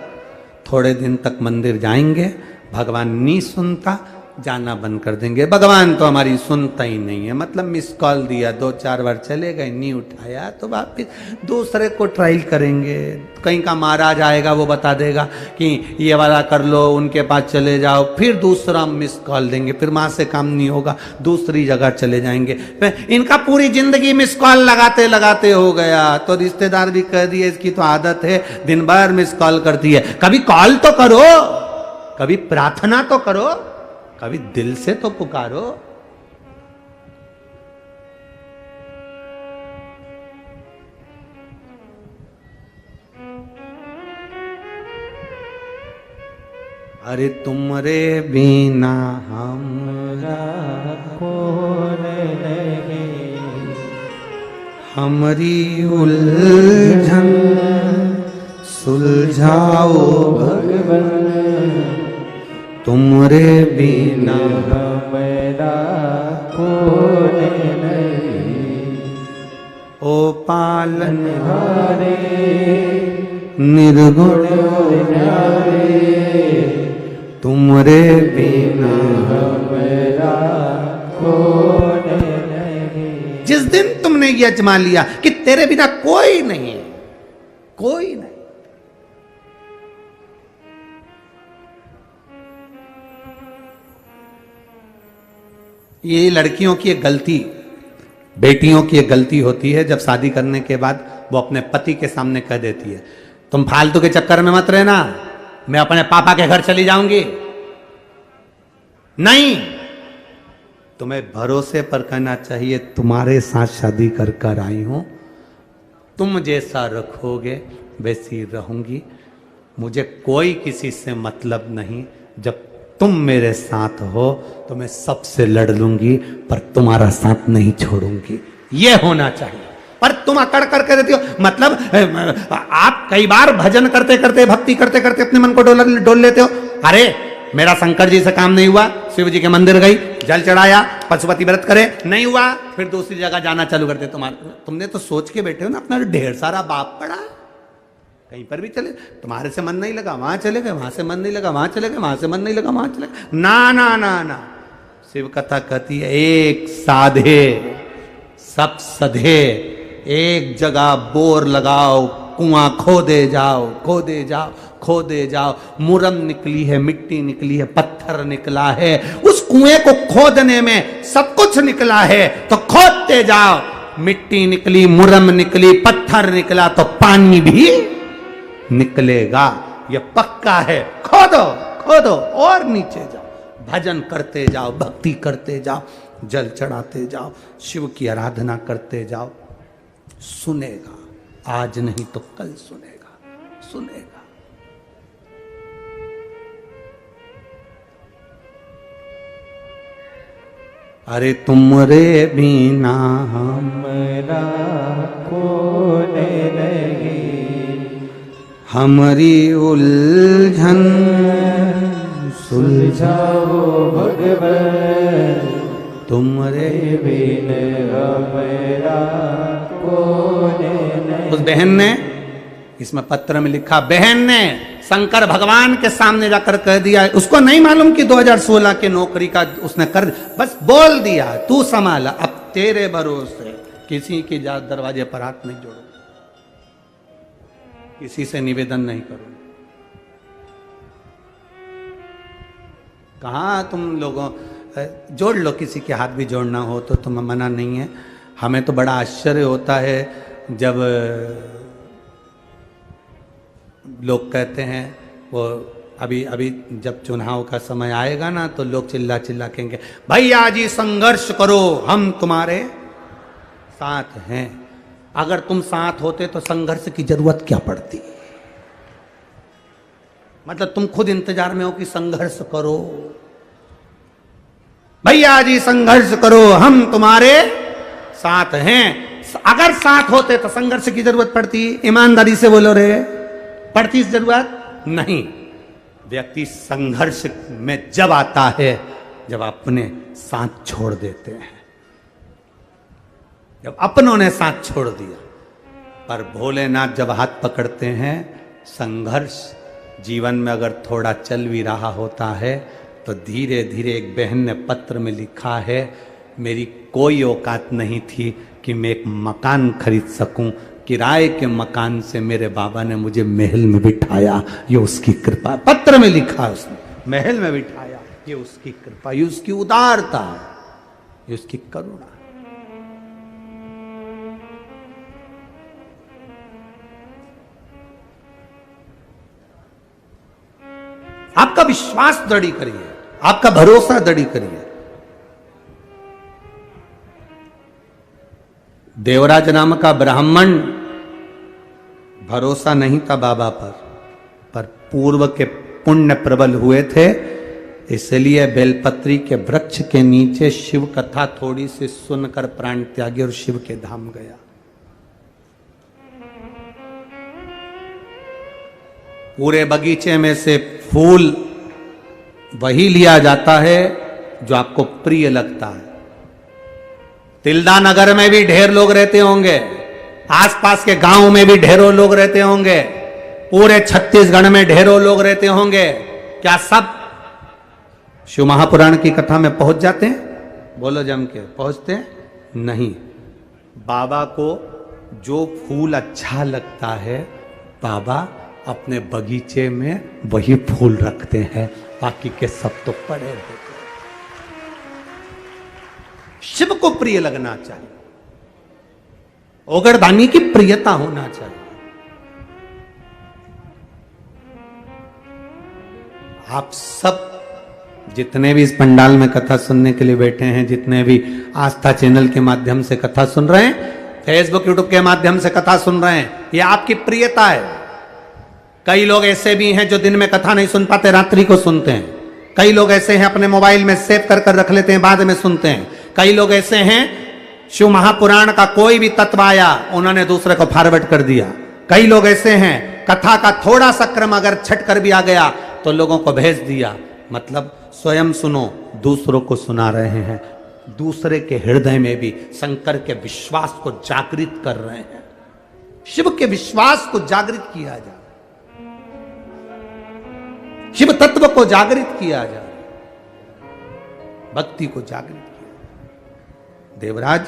थोड़े दिन तक मंदिर जाएंगे, भगवान नहीं सुनता, जाना बंद कर देंगे। भगवान तो हमारी सुनता ही नहीं है, मतलब मिस कॉल दिया, 2-4 बार चले गए, नहीं उठाया तो वापिस दूसरे को ट्रायल करेंगे। कहीं का महाराज आएगा, वो बता देगा कि ये वाला कर लो, उनके पास चले जाओ, फिर दूसरा मिस कॉल देंगे, फिर वहां से काम नहीं होगा, दूसरी जगह चले जाएंगे। इनका पूरी जिंदगी मिस कॉल लगाते लगाते हो गया। तो रिश्तेदार भी कह दिए इसकी तो आदत है, दिन भर मिस कॉल करती है। कभी कॉल तो करो, कभी प्रार्थना तो करो, कभी दिल से तो पुकारो। अरे तुमरे बिना हमरा कौन नहीं, हमारी उलझन सुलझाओ भगवान, तुमरे बिना हमरा कौन नहीं। ओ पालनहारे निर्गुण न्यारे, तुमरे बिना हमरा कौन नहीं। जिस दिन तुमने ये अजमा लिया कि तेरे बिना कोई नहीं है, कोई नहीं, ये लड़कियों की एक गलती, बेटियों की एक गलती होती है। जब शादी करने के बाद वो अपने पति के सामने कह देती है, तुम फालतू के चक्कर में मत रहना, मैं अपने पापा के घर चली जाऊंगी। नहीं, तुम्हें भरोसे पर कहना चाहिए, तुम्हारे साथ शादी कर कर आई हूं, तुम जैसा रखोगे वैसी रहूंगी, मुझे कोई किसी से मतलब नहीं। जब तुम मेरे साथ हो तो मैं सबसे लड़ लूंगी, पर तुम्हारा साथ नहीं छोड़ूंगी। ये होना चाहिए। पर तुम अकड़ करके देती हो, मतलब आप कई बार भजन करते करते, भक्ति करते करते अपने मन को डोल लेते हो। अरे मेरा शंकर जी से काम नहीं हुआ, शिव जी के मंदिर गई, जल चढ़ाया, पशुपति व्रत करे, नहीं हुआ, फिर दूसरी जगह जाना चालू करते। तुमने तो सोच के बैठे हो ना, अपना ढेर सारा बाप पड़ा, कहीं पर भी चले, तुम्हारे से मन नहीं लगा वहां चले गए, वहां से मन नहीं लगा वहां चले गए, वहां से मन नहीं लगा वहां चले गए। ना ना ना ना, शिव कथा कहती है एक साधे सब सधे, एक जगह बोर लगाओ, कुआं खोदे जाओ, खोदे जाओ, खोदे जाओ। मुरम निकली है, मिट्टी निकली है, पत्थर निकला है, उस कुएं को खोदने में सब कुछ निकला है, तो खोदते जाओ। मिट्टी निकली, मुरम निकली, पत्थर निकला, तो पानी भी निकलेगा, ये पक्का है। खोदो खोदो और नीचे जाओ, भजन करते जाओ, भक्ति करते जाओ, जल चढ़ाते जाओ, शिव की आराधना करते जाओ। सुनेगा, आज नहीं तो कल सुनेगा, सुनेगा। अरे तुमरे बिना हमरा कौन नहीं, हमारी उलझन सुलझाओ भगवान, तुमरे बिना हमरा कौन नहीं। उस बहन ने, इसमें पत्र में लिखा, बहन ने शंकर भगवान के सामने जाकर कह दिया, उसको नहीं मालूम कि 2016 के नौकरी का उसने कर, बस बोल दिया, तू संभाला, अब तेरे भरोसे किसी के दरवाजे पर हाथ नहीं जोड़ो, किसी से निवेदन नहीं करो। कहाँ तुम लोगों, जोड़ लो, किसी के हाथ भी जोड़ना हो तो तुम्हें मना नहीं है। हमें तो बड़ा आश्चर्य होता है जब लोग कहते हैं, वो अभी अभी जब चुनाव का समय आएगा ना, तो लोग चिल्ला चिल्ला कहेंगे, भैया जी संघर्ष करो, हम तुम्हारे साथ हैं। अगर तुम साथ होते तो संघर्ष की जरूरत क्या पड़ती? मतलब तुम खुद इंतजार में हो कि संघर्ष करो, भैया जी संघर्ष करो, हम तुम्हारे साथ हैं। अगर साथ होते तो संघर्ष की जरूरत पड़ती? ईमानदारी से बोलो रे, पड़ती इस जरूरत नहीं। व्यक्ति संघर्ष में जब आता है जब अपने साथ छोड़ देते हैं, जब अपनों ने साथ छोड़ दिया। पर भोलेनाथ जब हाथ पकड़ते हैं, संघर्ष जीवन में अगर थोड़ा चल भी रहा होता है तो धीरे धीरे, एक बहन ने पत्र में लिखा है, मेरी कोई औकात नहीं थी कि मैं एक मकान खरीद सकूं, किराए के मकान से मेरे बाबा ने मुझे महल में बिठाया, ये उसकी कृपा। पत्र में लिखा है उसने, महल में बिठाया, ये उसकी कृपा, ये उसकी उदारता, ये उसकी करुणा। आपका विश्वास दृढ़ करिए, आपका भरोसा दृढ़ करिए। देवराज नाम का ब्राह्मण, भरोसा नहीं था बाबा पर पूर्व के पुण्य प्रबल हुए थे, इसलिए बेलपत्री के वृक्ष के नीचे शिव कथा थोड़ी सी सुनकर प्राण त्यागी और शिव के धाम गया। पूरे बगीचे में से फूल वही लिया जाता है जो आपको प्रिय लगता है। तिल्दा नगर में भी ढेर लोग रहते होंगे, आसपास के गांव में भी ढेरों लोग रहते होंगे, पूरे छत्तीसगढ़ में ढेरों लोग रहते होंगे। क्या सब शिव महापुराण की कथा में पहुंच जाते हैं? बोलो जम के, पहुंचते हैं? नहीं। बाबा को जो फूल अच्छा लगता है, बाबा अपने बगीचे में वही फूल रखते हैं, बाकी के सब तो पड़े रहते हैं। शिव को प्रिय लगना चाहिए, ओगरदानी की प्रियता होना चाहिए। आप सब जितने भी इस पंडाल में कथा सुनने के लिए बैठे हैं, जितने भी आस्था चैनल के माध्यम से कथा सुन रहे हैं, फेसबुक यूट्यूब के माध्यम से कथा सुन रहे हैं, ये आपकी प्रियता है। कई लोग ऐसे भी हैं जो दिन में कथा नहीं सुन पाते, रात्रि को सुनते हैं। कई लोग ऐसे हैं अपने मोबाइल में सेव कर कर रख लेते हैं, बाद में सुनते हैं। कई लोग ऐसे हैं शिव महापुराण का कोई भी तत्व आया उन्होंने दूसरे को फॉरवर्ड कर दिया। कई लोग ऐसे हैं कथा का थोड़ा सा क्रम अगर छट कर भी आ गया तो लोगों को भेज दिया। मतलब स्वयं सुनो, दूसरों को सुना रहे हैं, दूसरे के हृदय में भी शंकर के विश्वास को जागृत कर रहे हैं। शिव के विश्वास को जागृत किया जाए, शिव तत्व को जागृत किया जाए, भक्ति को जागृत किया। देवराज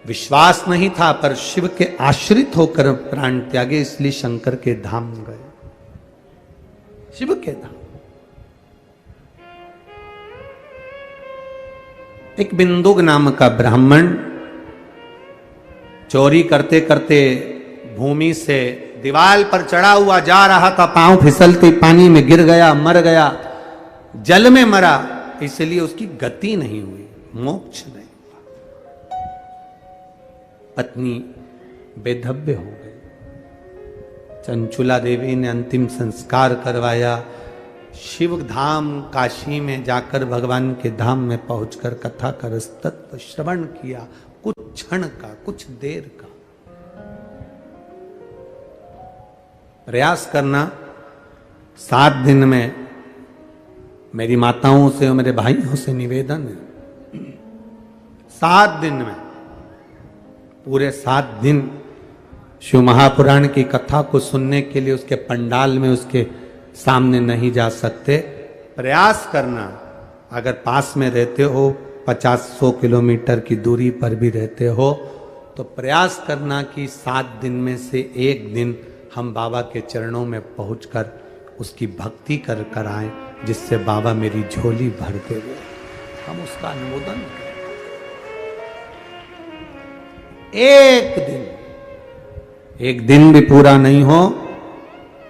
विश्वास नहीं था पर शिव के आश्रित होकर प्राण त्यागे, इसलिए शंकर के धाम गए, शिव के धाम। एक बिंदुक नाम का ब्राह्मण चोरी करते करते भूमि से दीवार पर चढ़ा हुआ जा रहा था, पांव फिसलते पानी में गिर गया, मर गया, जल में मरा, इसलिए उसकी गति नहीं हुई, मोक्ष नहीं हुआ। पत्नी बेधव्य हो गई। चंचुला देवी ने अंतिम संस्कार करवाया। शिव धाम काशी में जाकर भगवान के धाम में पहुंचकर कथा का तत्व श्रवण किया, कुछ क्षण का, कुछ देर का। प्रयास करना 7 दिन में, मेरी माताओं से और मेरे भाइयों से निवेदन है, 7 दिन में, पूरे 7 दिन शिव महापुराण की कथा को सुनने के लिए उसके पंडाल में उसके सामने नहीं जा सकते। प्रयास करना, अगर पास में रहते हो, 50-100 किलोमीटर की दूरी पर भी रहते हो, तो प्रयास करना कि 7 दिन में से एक दिन हम बाबा के चरणों में पहुंचकर उसकी भक्ति कर कर आए, जिससे बाबा मेरी झोली भर देवे, हम उसका अनुमोदन करें। एक दिन भी पूरा नहीं हो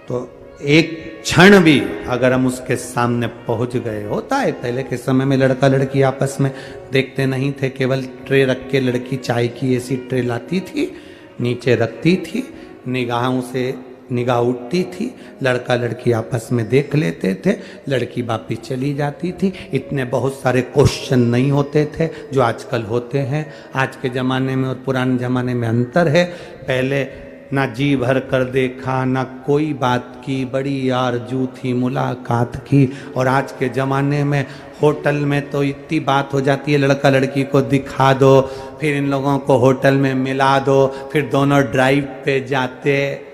तो एक क्षण भी अगर हम उसके सामने पहुंच गए। होता है पहले के समय में लड़का लड़की आपस में देखते नहीं थे, केवल ट्रे रख के लड़की चाय की ऐसी ट्रे लाती थी, नीचे रखती थी, निगाहों से निगाह उठती थी, लड़का लड़की आपस में देख लेते थे, लड़की वापिस चली जाती थी। इतने बहुत सारे क्वेश्चन नहीं होते थे जो आजकल होते हैं। आज के ज़माने में और पुराने ज़माने में अंतर है। पहले ना जी भर कर देखा, ना कोई बात की, बड़ी आरज़ू थी मुलाकात की। और आज के ज़माने में होटल में तो इतनी बात हो जाती है, लड़का लड़की को दिखा दो, फिर इन लोगों को होटल में मिला दो, फिर दोनों ड्राइव पे जाते,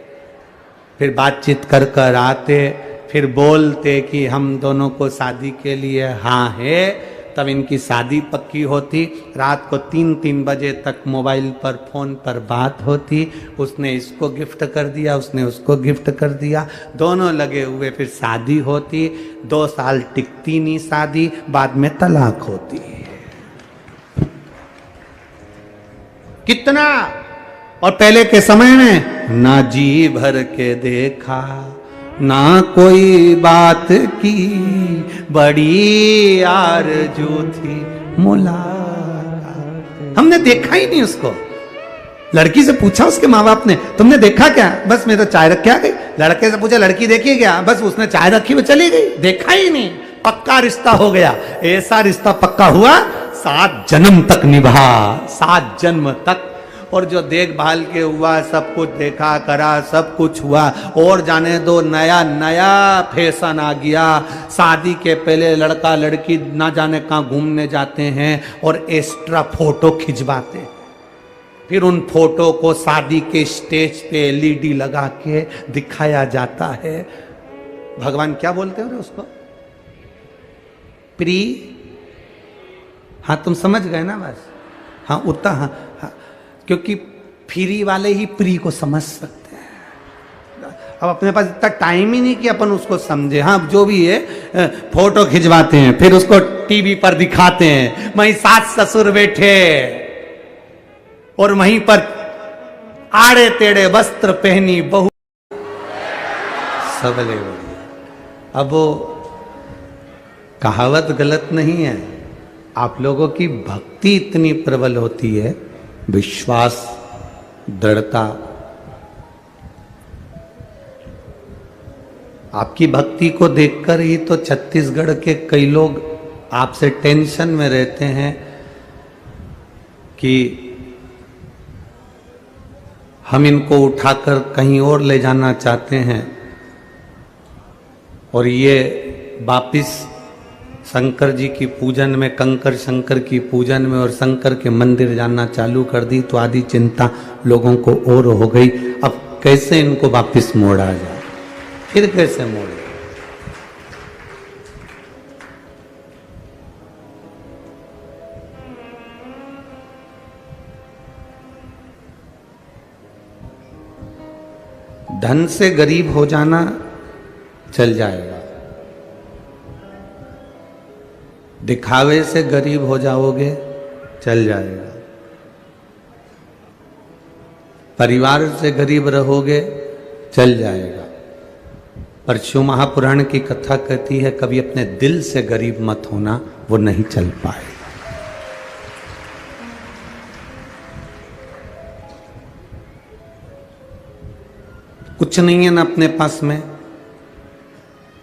फिर बातचीत कर कर आते, फिर बोलते कि हम दोनों को शादी के लिए हाँ है। तब इनकी शादी पक्की होती, रात को 3-3 बजे तक मोबाइल पर फोन पर बात होती, उसने इसको गिफ्ट कर दिया, उसने उसको गिफ्ट कर दिया, दोनों लगे हुए, फिर शादी होती। 2 साल टिकती नहीं शादी, बाद में तलाक होती। कितना। और पहले के समय में ना जी भर के देखा, ना कोई बात की, बड़ी आरज़ू थी मुलाकात। हमने देखा ही नहीं उसको। लड़की से पूछा उसके माँ बाप ने, तुमने देखा क्या? बस मैं तो चाय रख के आ गई। लड़के से पूछा, लड़की देखी क्या? बस उसने चाय रखी वो चली गई, देखा ही नहीं। पक्का रिश्ता हो गया। ऐसा रिश्ता पक्का हुआ 7 जन्म तक निभा, 7 जन्म तक। और जो देखभाल के हुआ, सब कुछ देखा करा, सब कुछ हुआ। और जाने दो, नया नया फैशन आ गया। शादी के पहले लड़का लड़की ना जाने कहाँ घूमने जाते हैं और एक्स्ट्रा फोटो खिंचवाते हैं। फिर उन फोटो को शादी के स्टेज पे एलईडी लगा के दिखाया जाता है। भगवान क्या बोलते हो रे उसको? प्री। हाँ तुम समझ गए ना बस। हाँ उतना हाँ, हाँ। क्योंकि फ्री वाले ही प्री को समझ सकते हैं। अब अपने पास इतना टाइम ही नहीं कि अपन उसको समझे। हाँ जो भी है, फोटो खिंचवाते हैं, फिर उसको टीवी पर दिखाते हैं, वहीं सास ससुर बैठे और वहीं पर आड़े टेढ़े वस्त्र पहनी बहू सबले बड़ी। अब वो कहावत गलत नहीं है। आप लोगों की भक्ति इतनी प्रबल होती है, विश्वास, दृढ़ता। आपकी भक्ति को देखकर ही तो छत्तीसगढ़ के कई लोग आपसे टेंशन में रहते हैं कि हम इनको उठाकर कहीं और ले जाना चाहते हैं और ये वापिस शंकर जी की पूजन में, कंकर शंकर की पूजन में और शंकर के मंदिर जाना चालू कर दी, तो आधी चिंता लोगों को और हो गई। अब कैसे इनको वापस मोड़ा जाए? फिर कैसे मोड़े? धन से गरीब हो जाना चल जाएगा, दिखावे से गरीब हो जाओगे चल जाएगा, परिवार से गरीब रहोगे चल जाएगा। पर शिव महापुराण की कथा कहती है कभी अपने दिल से गरीब मत होना, वो नहीं चल पाएगा। कुछ नहीं है ना अपने पास में,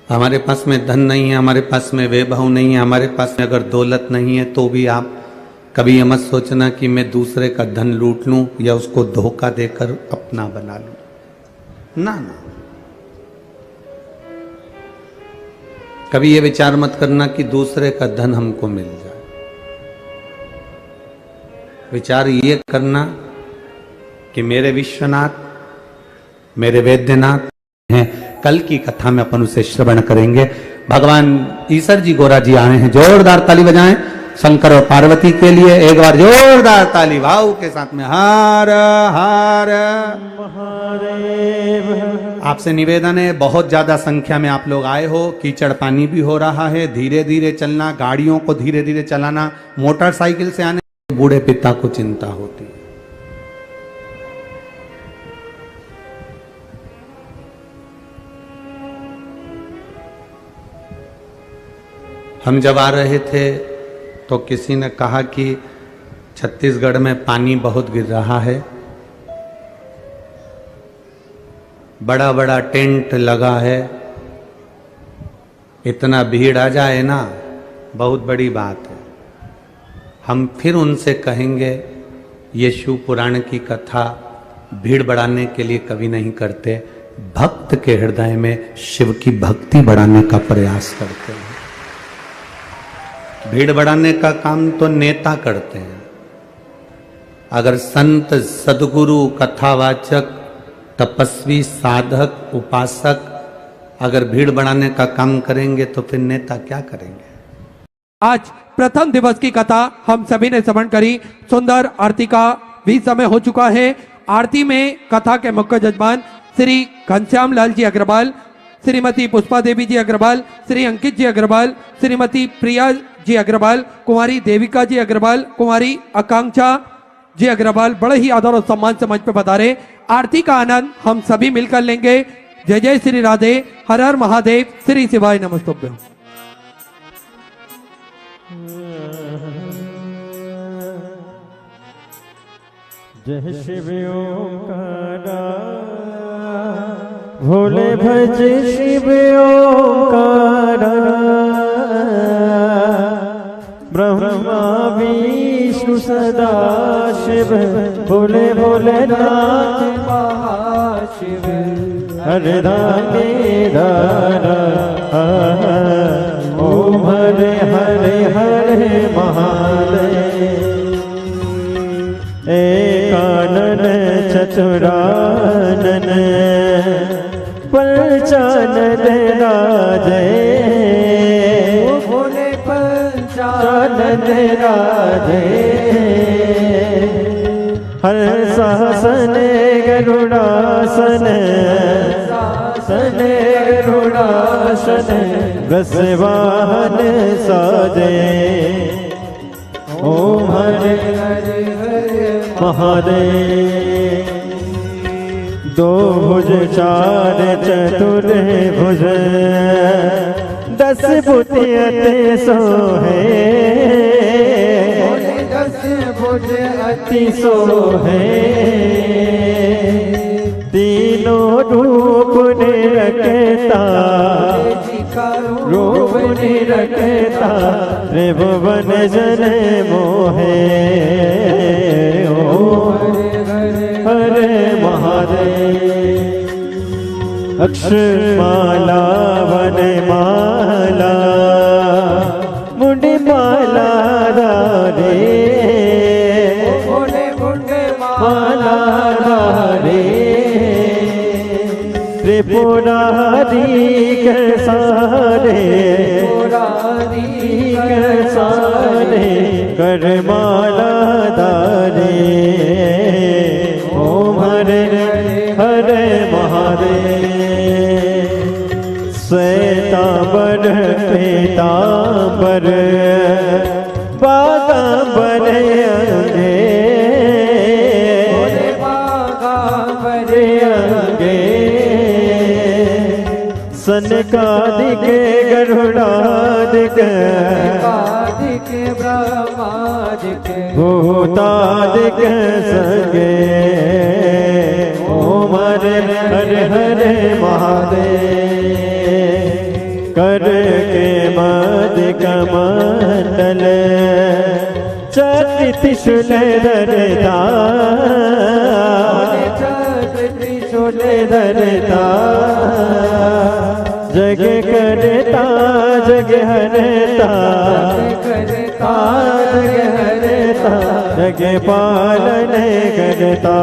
हमारे पास में धन नहीं है, हमारे पास में वैभव नहीं है, हमारे पास में अगर दौलत नहीं है, तो भी आप कभी ये मत सोचना कि मैं दूसरे का धन लूट लूं या उसको धोखा देकर अपना बना लूं। ना ना, कभी ये विचार मत करना कि दूसरे का धन हमको मिल जाए। विचार ये करना कि मेरे विश्वनाथ, मेरे वैद्यनाथ हैं। कल की कथा में अपन उसे श्रवण करेंगे। भगवान ईश्वर जी गोरा जी आए हैं, जोरदार ताली बजाएं शंकर और पार्वती के लिए। एक बार जोरदार ताली भाव के साथ में। हर हर महादेव। आपसे निवेदन है, बहुत ज्यादा संख्या में आप लोग आए हो, कीचड़ पानी भी हो रहा है, धीरे धीरे चलना, गाड़ियों को धीरे धीरे चलाना। मोटरसाइकिल से आने बूढ़े पिता को चिंता होती है। हम जब आ रहे थे तो किसी ने कहा कि छत्तीसगढ़ में पानी बहुत गिर रहा है, बड़ा बड़ा टेंट लगा है, इतना भीड़ आ जाए ना बहुत बड़ी बात है। हम फिर उनसे कहेंगे ये शिव पुराण की कथा भीड़ बढ़ाने के लिए कभी नहीं करते, भक्त के हृदय में शिव की भक्ति बढ़ाने का प्रयास करते हैं। भीड़ बढ़ाने का काम तो नेता करते हैं। अगर संत, सदगुरु, कथावाचक, तपस्वी, साधक, उपासक अगर भीड़ बढ़ाने का काम करेंगे तो फिर नेता क्या करेंगे। आज प्रथम दिवस की कथा हम सभी ने श्रवण करी। सुंदर आरती का भी समय हो चुका है। आरती में कथा के मुख्य जजमान श्री घनश्याम लाल जी अग्रवाल, श्रीमती पुष्पा देवी जी अग्रवाल, श्री अंकित जी अग्रवाल, श्रीमती प्रिया जी अग्रवाल, कुमारी देविका जी अग्रवाल, कुमारी आकांक्षा जी अग्रवाल बड़े ही आदर और सम्मान से मंच पे पधारे। आरती का आनंद हम सभी मिलकर लेंगे। जय जय श्री राधे, हर हर महादेव, श्री शिवाय नमस्तुभ्यं। जय शिव ओंकारा, भोले भज शिव ओंकारा, ब्रह्मा विष्णु सदा शिव, भोले भोलेनाथ महाशिव, हरदाने दारा, ओम हरे हरे हरे महादेव। एकानन चतुरानन, पंचानन राजे, भोले पंचानन राजे, हर शासन गरुड़ासन, शासन गरुड़ासन, वृषवाहन साजे, ओम हरे हरे हरे महादेव। दो भुज चार चतुर भुज, 10 बुद्धि अति सोहे, 10 भुज अति सोहे, तीनों रूप निरखता, रूप निरखता, त्रिभुवन जन मोहे, ओम हरे महादेव। अक्षरमाला वनमाला, मुंडमाला धारे, मुंडमाला धारे, त्रिपुरारी के सारे, सारे करमाला धारे, ओम हरे हरे महादेव। श्वेतांबर पीतांबर, बागांबर अंगे, बागांबर अंगे, सनकादिक गरुड़ादिक, ब्रह्मादिक, भूतादिक संगे, ओम हरे हरे हरे महादेव। कर के मध्य कमंडल, चक्र त्रिशूल धरता, चक्र त्रिशूल धरता, जग करता जग हरता, जग हरता, जग पालन करता,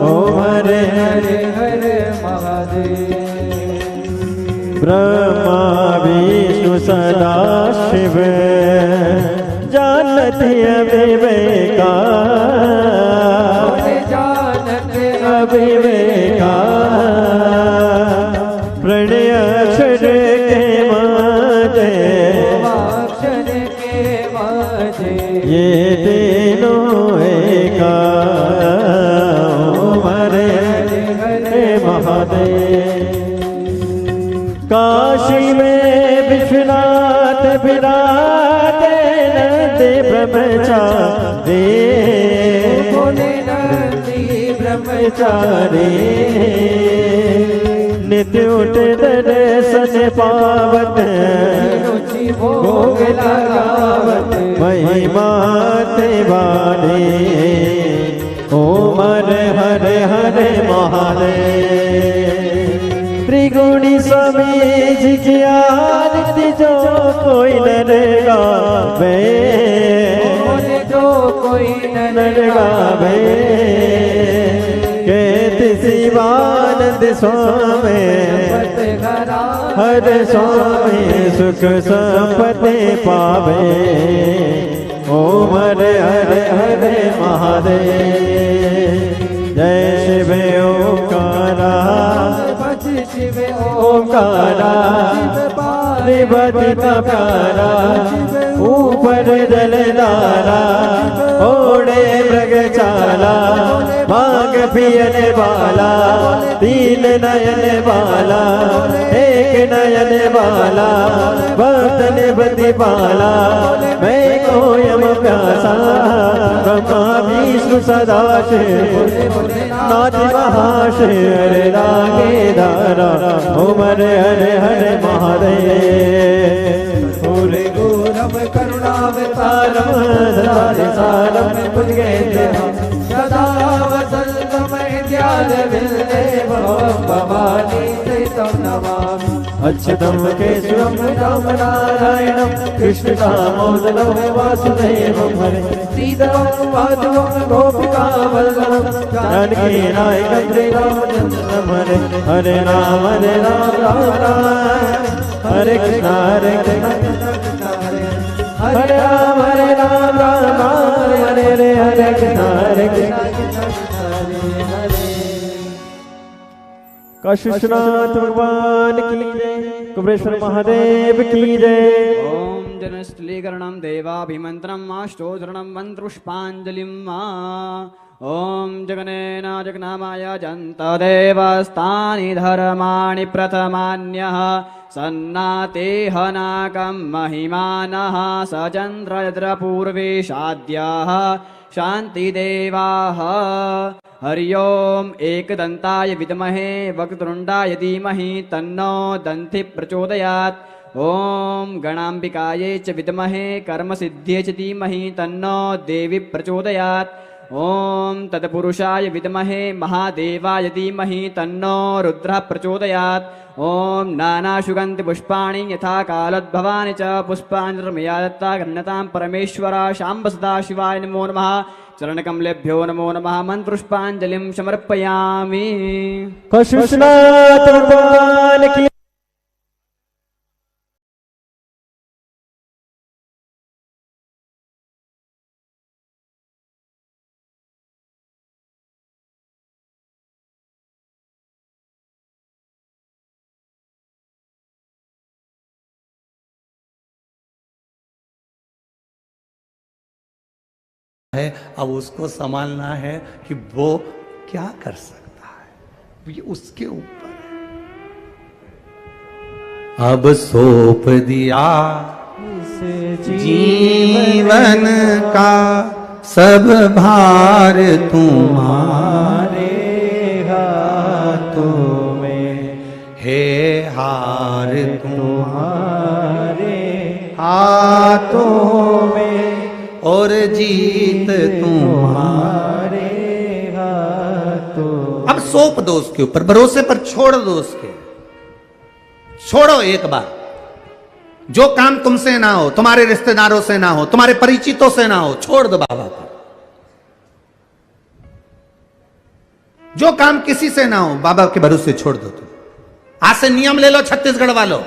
ओम हरे हरे हरे महादेव। ब्रह्मा विष्णु सदा शिव, जानत अविवेका, जानत अविवेका, प्रणय अक्षर के माते, अक्षर के माते, ये तीनों एका, ओम हरे हरे महादेव। काशी में विश्वनाथ विराटे, नंदी ब्रह्मचारी, बोले नंदी ब्रह्मचारी, नित्य उठ दर्शन पावत, भोग लगावत, महिमा ते वाणी, ओम हरे हरे हरे महादेव। त्रिगुणी स्वामी जी की आरती जो कोई न गावे, जो कोई न गावे। कहते शिवानंद स्वामी हर स्वामी सुख संपत्ति पावे। ओम हरे हरे हरे महादेव। जय शिव ओंकारा शिव ओंकारा निबदित प्यारा। ऊपर जलधारा ओढ़े मृगशाला। भाग पियने वाला तीन नयन वाला। एक नयन वाला भक्त निबदि वाला। मैं कोयम प्यासा ब्रह्मा विष्णु सदाशिव नाथ महाशिव रागे धारा। ओम हरे हरे हरे महादेव। पूरे गौरव करुणावतारम सारम बुझ गए सदा वसंतम ध्यान विदेव भवानी सहितं नमामि। अच्युतम केशवम राम नारायणम कृष्ण दामोदरम वासुदेवम हरे। श्रीधरं माधवं गोपिका वल्लभं जानकी नायकम श्री रामचंद्रम हरे। हरे राम राम राम हरे कृष्ण हरे राम राम हरे हरे हरे कृष्ण काशीनाथ भगवान की जय। कुबेरेश्वर महादेव की जय। ओम जनस्थलीकरणं देवाभिमन्त्रम् आष्टोधरणं मन्त्रपुष्पाञ्जलिं मा। ओम जगनेन जगनामाय जन्तदेवस्तानि धर्माणि प्रथमान्यः सन्नातेह नाकं महिमानः सचन्द्रपूर्वेशाद्याः शान्तिदेवाः। हरि ओम एकदन्ताय विद्महे वक्रतुण्डाय धीमहि तन्नो दन्ति प्रचोदयात्। ओम गणाम्बिकायै च विद्महे कर्मसिद्ध्यै च धीमहि तन्नो देवी प्रचोदयात्। ओम तत्पुरुषाय विद्महे महादेवाय धीमहि तन्नो रुद्रः प्रचोदयात्। ओम नानाशुगन्धिपुष्पाणि यथा कालोद्भवानि च पुष्पाञ्जलिर्मया दत्ता गण्यतां परमेश्वर शाम्ब सदाशिवाय नमो नमः। चरणकमलेभ्यो नमो नमः। मन्त्रपुष्पाञ्जलिं समर्पयामि। काशीनाथ भगवान की है। अब उसको संभालना है कि वो क्या कर सकता है, ये उसके ऊपर है। अब सौंप दिया जीवन का सब भार तुम्हारे हाथों में है। हार तुम्हारे हाथों में और जीत तुम्हारे हाथों। अब सौंप दो उसके ऊपर, भरोसे पर छोड़ दो उसके। छोड़ो एक बार। जो काम तुमसे ना हो, तुम्हारे रिश्तेदारों से ना हो, तुम्हारे परिचितों से ना हो, छोड़ दो बाबा को। जो काम किसी से ना हो, बाबा के भरोसे छोड़ दो। तुम आज से नियम ले लो छत्तीसगढ़ वालों,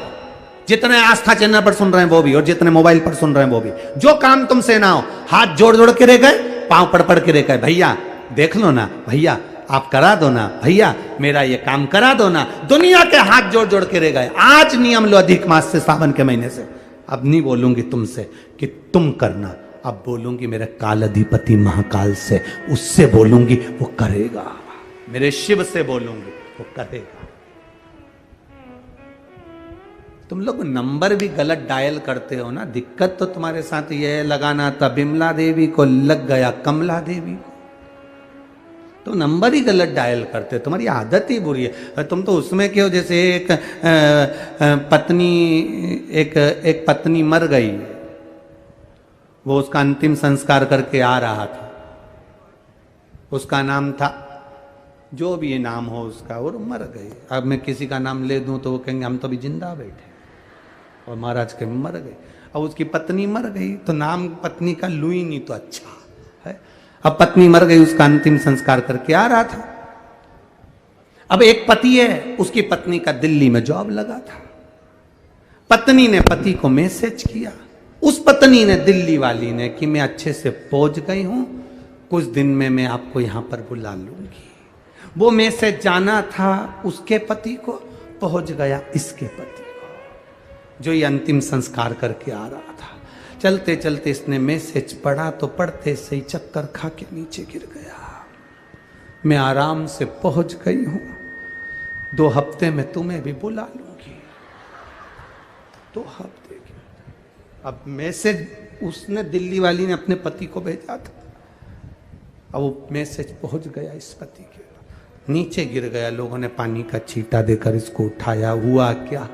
जितने आस्था चैनल पर सुन रहे हैं वो भी, और जितने मोबाइल पर सुन रहे हैं वो भी। जो काम तुमसे ना हो, हाथ जोड़ जोड़ के रह गए, पांव पड़ पड़ के रह गए, भैया देख लो ना, भैया आप करा दो ना, भैया मेरा ये काम करा दो ना। दुनिया के हाथ जोड़ जोड़ के रह गए। आज नियम लो अधिक मास से, सावन के महीने से। अब नहीं बोलूंगी तुमसे कि तुम करना, अब बोलूंगी मेरे काल अधिपति महाकाल से, उससे बोलूंगी वो करेगा। मेरे शिव से बोलूंगी वो करेगा। तुम लोग नंबर भी गलत डायल करते हो ना, दिक्कत तो तुम्हारे साथ ये लगाना था बिमला देवी को, लग गया कमला देवी को। तो नंबर ही गलत डायल करते, तुम्हारी आदत ही बुरी है। तुम तो उसमें क्यों, जैसे एक पत्नी मर गई, वो उसका अंतिम संस्कार करके आ रहा था, उसका नाम था, जो भी ये नाम हो उसका, और मर गई। अब मैं किसी का नाम ले दूं तो वो कहेंगे हम तो अभी जिंदा बैठे, और महाराज के मर गए। अब उसकी पत्नी मर गई तो नाम पत्नी का लू ही नहीं तो अच्छा है। अब पत्नी मर गई, उसका अंतिम संस्कार करके आ रहा था। अब एक पति है, उसकी पत्नी का दिल्ली में जॉब लगा था। पत्नी ने पति को मैसेज किया, उस पत्नी ने दिल्ली वाली ने, कि मैं अच्छे से पहुंच गई हूं, कुछ दिन में मैं आपको यहां पर बुला लूंगी। वो मैसेज जाना था उसके पति को, पहुंच गया इसके पति को, जो ये अंतिम संस्कार करके आ रहा था। चलते चलते इसने मैसेज पढ़ा तो पढ़ते से ही चक्कर खा के नीचे गिर गया। मैं आराम से पहुंच गई हूं, 2 हफ्ते में तुम्हें भी बुला लूंगी। 2 हफ्ते की। अब मैसेज उसने, दिल्ली वाली ने अपने पति को भेजा था। अब वो मैसेज पहुंच गया इस पति के, नीचे गिर गया। लोगों ने पानी का छींटा देकर इसको उठाया। हुआ क्या,